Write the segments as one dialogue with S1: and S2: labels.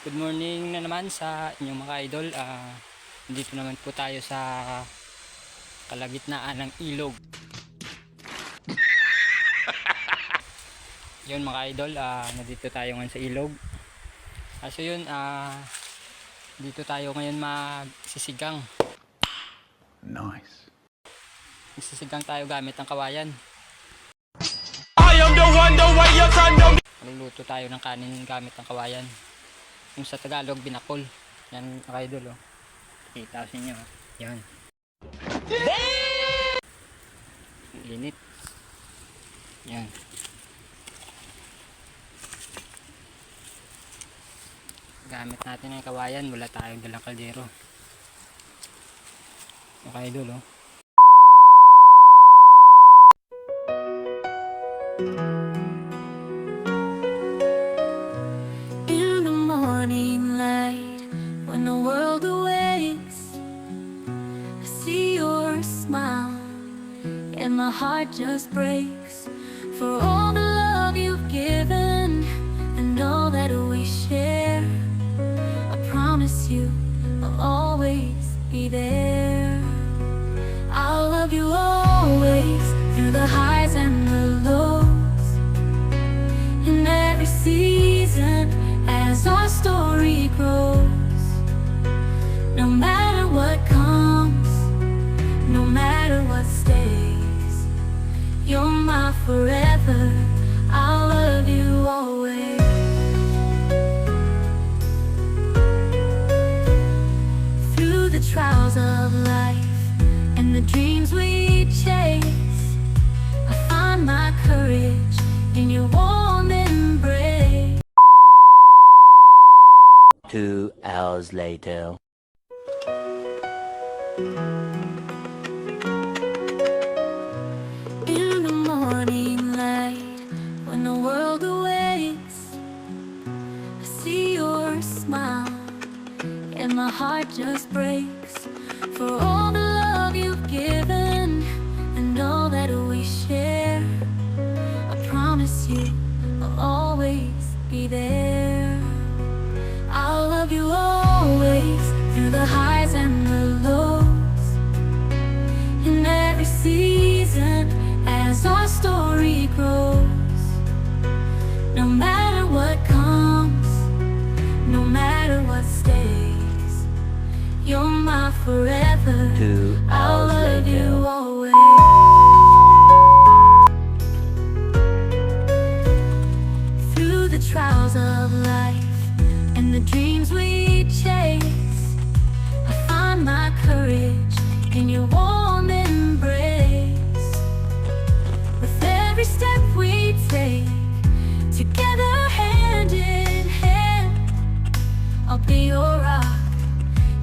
S1: Good morning na naman sa inyong mga idol. Dito naman po tayo sa kalagitnaan ng ilog. Yun mga idol, nandito tayo ngayon sa ilog. So yun, dito tayo ngayon magsisigang.
S2: Nice.
S1: Magsisigang tayo gamit ang kawayan.
S3: I am the one, the way you turn them.
S1: Magluluto tayo ng kanin gamit ang kawayan. Yung sa Tagalog, binakol. Yan mga idol, oh. Kita sa inyo, oh. Yan. Init. Yan. Gamit natin ang kawayan, wala tayong dalang kaldero. Mga idol, oh.
S4: In the morning light, when the world awakes, I see your smile, and my heart just breaks for all the love you've given and all that we share. I promise you I'll always be there. I'll love you always, through the highs and the lows, in every season as our story grows. No matter what comes, no matter what stays, you're my forever. I'll love you always. Through the trials of life and the dreams we chase, I find my courage in your warm embrace.
S5: 2 hours later.
S4: In the morning light, when the world awakes, I see your smile, and my heart just breaks for all the love you've given and all that we share. I promise you I'll always be there. I'll love you always, through the highs and the lows, in every season as our story grows. No matter what comes, no matter what stays, you're my forever.
S5: 2
S4: I'll
S5: hours
S4: love you
S5: later.
S4: always. Through the trials of life and the dreams we chase, I find my courage in your warm embrace. With every step we take, together hand in hand, I'll be your rock,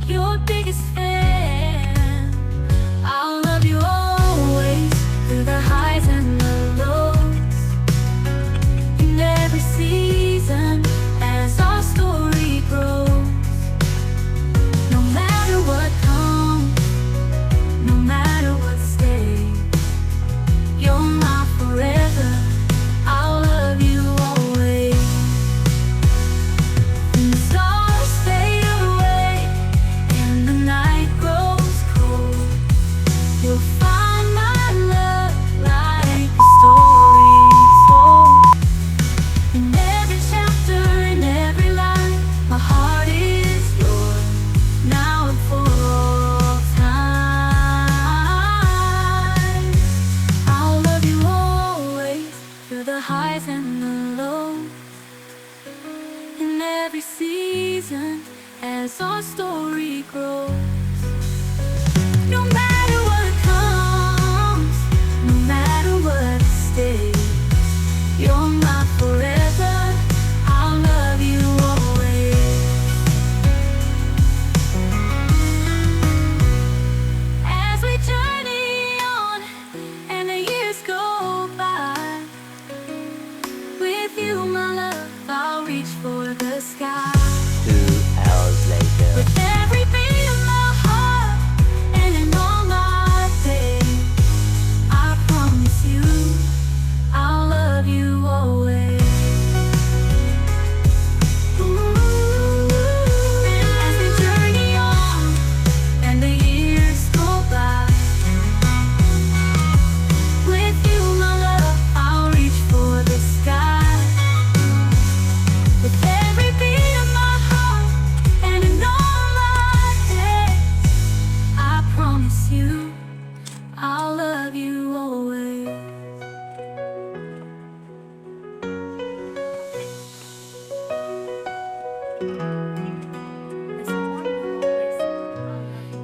S4: your biggest fan. I'll love you always, through the highs and the lows, in every season as our story grows. No matter what comes, no matter what stays, you're my forever. I'll love you always. When the stars fade away and the night grows cold, you'll find my love like a story told. In every chapter, in every line, my heart is yours, now and for all time. I'll love you always, through the highs and the lows, in every season as our story grows. No matter what comes, no matter what stays, you're my forever. I'll love you always. As we journey on and the years go by, with you, my love, I'll reach for the sky.
S5: 2 hours later.
S4: With every beat of my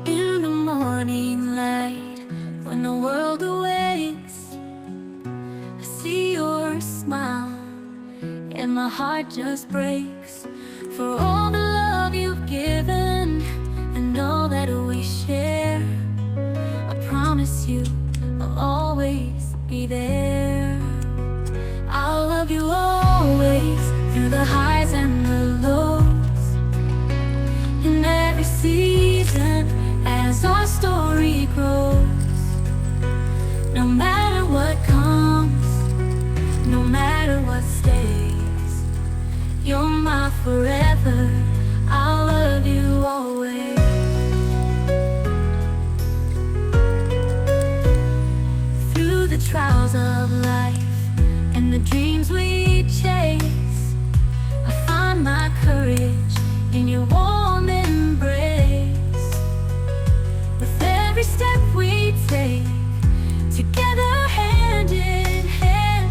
S4: In the morning light, when the world awakes, I see your smile, and my heart just breaks for all the love you've given and all that we share. I promise you I'll always be there. I'll love you always through the highs and the lows, in every season as our story grows. No matter what comes, no matter what stays, you're my forever. I'll love you always. Through the trials of life and the dreams we chase, I find my courage in your warm embrace. With every step we take, together hand in hand,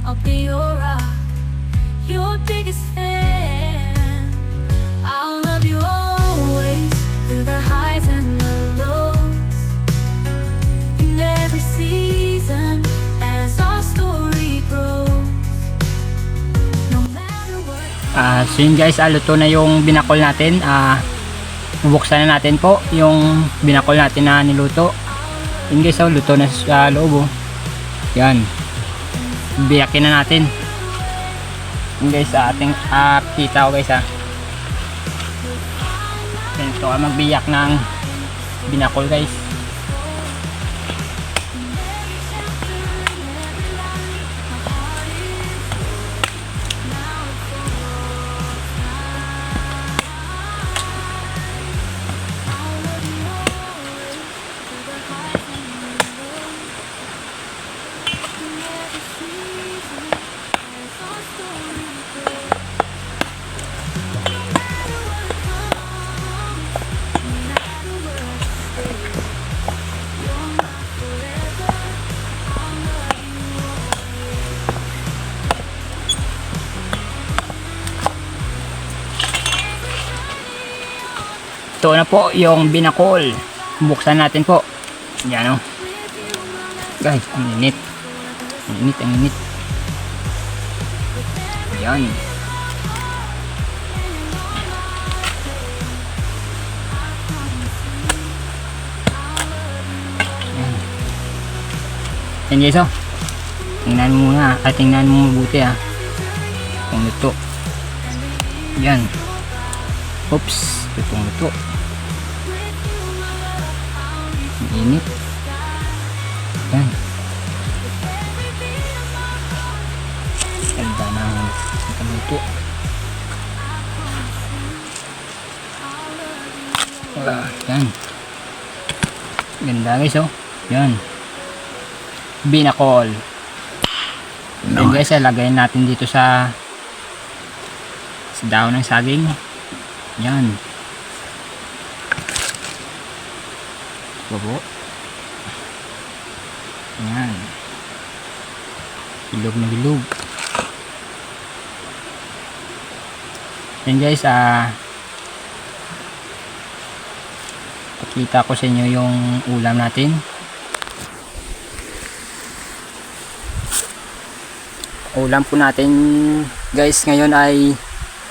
S4: I'll be your rock, your biggest fan. I'll love you always through the highs and the lows, in every season as our story grows. No matter what.
S1: So yun guys, luto na yung binakol natin. Bubuksan na natin po yung binakol natin na niluto. Yun guys, luto na sa loob. Yan. Biyakin na natin. Yun guys, ating kita ko guys. Ito magbiyak ng binakol guys. Ito na po yung binakol. Buksan natin po. Yan o. Guys, ang init. Ang init, ang init. Yan. Yan guys o. Tingnan mo muna. Tingnan mo mabuti kung luto. Yan. Oops. Itong luto. Init. Yan. Ganda ng luto. Yan. Ganda guys oh. Yan. Binakol. Yan guys, lagayin natin dito sa daon ng saging. Yan. Babo. Yan. Bilog na bilog. Yan guys, pakita ko sa inyo yung ulam natin. Ulam po natin guys ngayon ay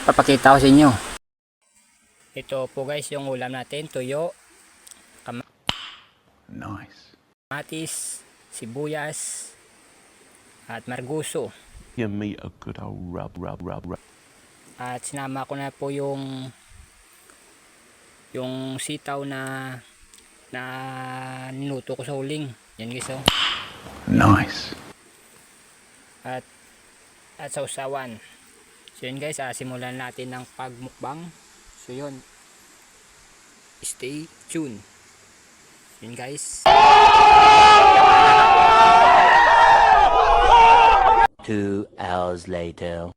S1: papakita ko sa inyo. Ito po guys yung ulam natin, tuyo, kamatis, sibuyas, at marguso.
S3: Give me a good old rub.
S1: At sinama ko na po yung sitaw na niluto ko sa huling. Yan guys oh.
S3: Nice.
S1: At sausawan. So yun guys, simulan natin ng pagmukbang. So yun, stay tuned. Yun guys.
S5: 2 hours later.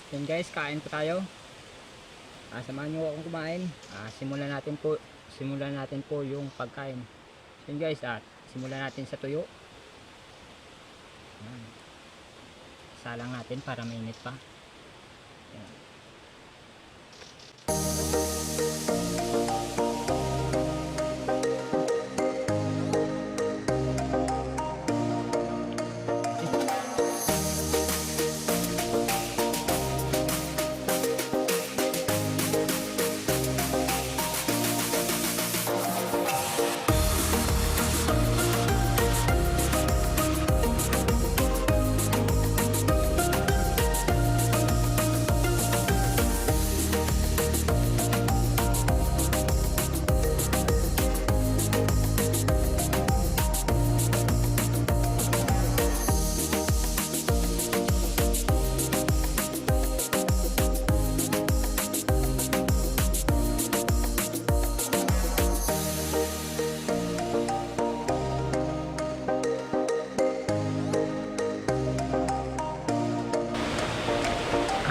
S1: Yun guys, kain po tayo. Samahan nyo akong kumain. Simulan natin po yung pagkain. Yun guys, simulan natin sa tuyo. Salang natin para mainit pa. Yan.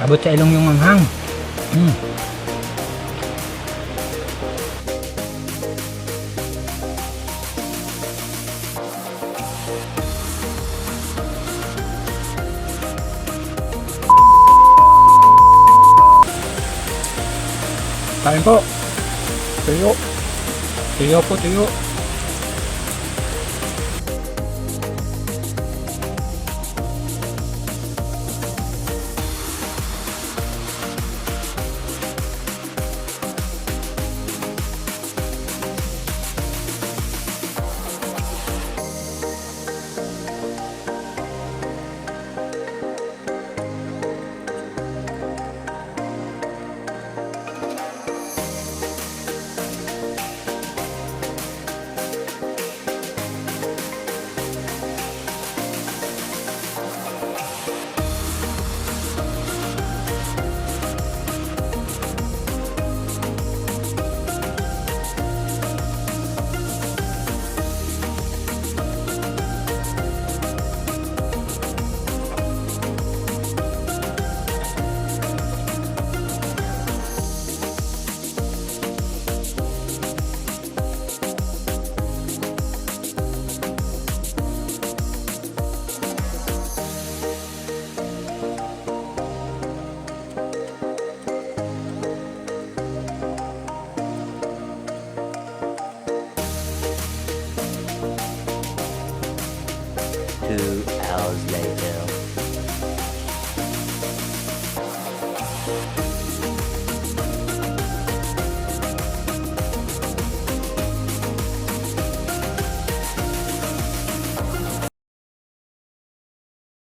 S1: Abot sa ilong yung manghang. Kain po. Tuyo. Tuyo po, tuyo.
S5: Two hours later.